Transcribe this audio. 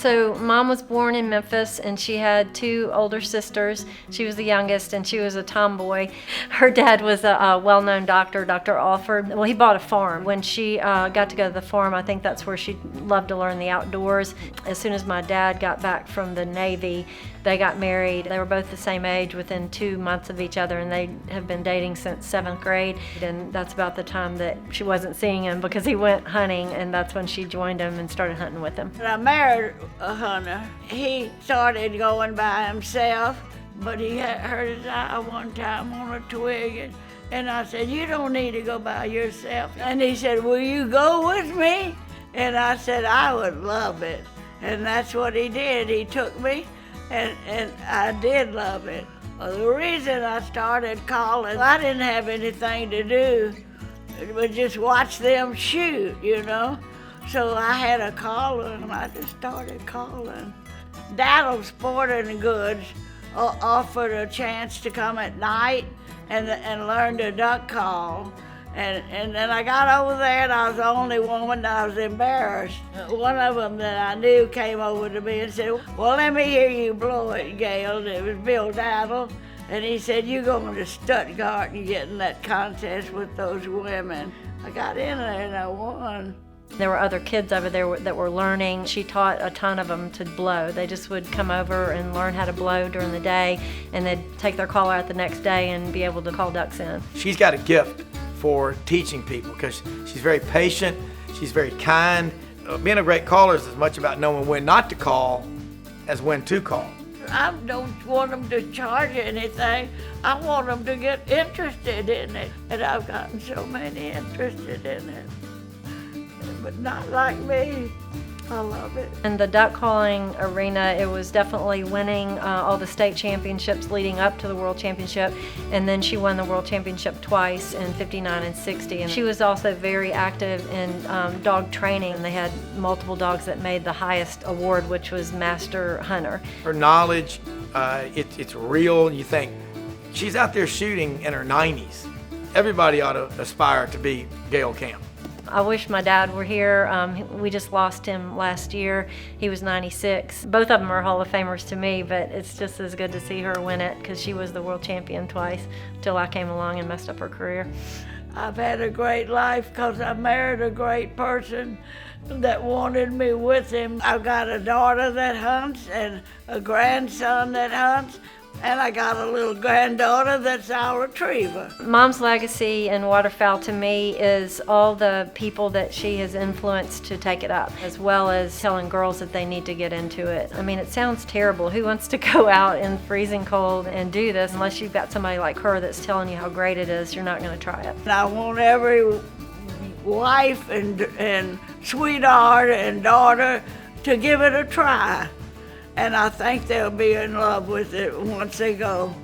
So Mom was born in Memphis, and she had two older sisters. She was the youngest, and she was a tomboy. Her dad was a well-known doctor, Dr. Alford. Well, he bought a farm. When she got to go to the farm, I think that's where she loved to learn the outdoors. As soon as my dad got back from the Navy, they got married. They were both the same age within 2 months of each other, and they have been dating since 7th grade. And that's about the time that she wasn't seeing him because he went hunting, and that's when she joined him and started hunting with him. I married a hunter. He started going by himself, but he had hurt his eye one time on a twig. And I said, "You don't need to go by yourself." And he said, "Will you go with me?" And I said, "I would love it." And that's what he did. He took me. And I did love it. Well, the reason I started calling, I didn't have anything to do but just watch them shoot, you know. So I had a caller, and I just started calling. Dattle Sporting Goods offered a chance to come at night and learn to duck call. And then I got over there, and I was the only woman, and I was embarrassed. One of them that I knew came over to me and said, "Well, let me hear you blow it, Gail." And it was Bill Dattle. And he said, "You're going to Stuttgart and get in that contest with those women." I got in there, and I won. There were other kids over there that were learning. She taught a ton of them to blow. They just would come over and learn how to blow during the day, and they'd take their caller out the next day and be able to call ducks in. She's got a gift for teaching people because she's very patient, she's very kind. Being a great caller is as much about knowing when not to call as when to call. I don't want them to charge anything. I want them to get interested in it. And I've gotten so many interested in it, but not like me. I love it. In the duck calling arena, it was definitely winning all the state championships leading up to the World Championship, and then she won the World Championship twice in '59 and '60. And she was also very active in dog training. They had multiple dogs that made the highest award, which was Master Hunter. Her knowledge, it's real. You think, she's out there shooting in her 90s. Everybody ought to aspire to be Gail Camp. I wish my dad were here. We just lost him last year. He was 96. Both of them are Hall of Famers to me, but it's just as good to see her win it because she was the world champion twice till I came along and messed up her career. I've had a great life because I married a great person that wanted me with him. I've got a daughter that hunts and a grandson that hunts, and I got a little granddaughter that's our retriever. Mom's legacy in waterfowl to me is all the people that she has influenced to take it up, as well as telling girls that they need to get into it. I mean, it sounds terrible. Who wants to go out in freezing cold and do this? Unless you've got somebody like her that's telling you how great it is, you're not going to try it. And I want every wife and sweetheart and daughter to give it a try. And I think they'll be in love with it once they go.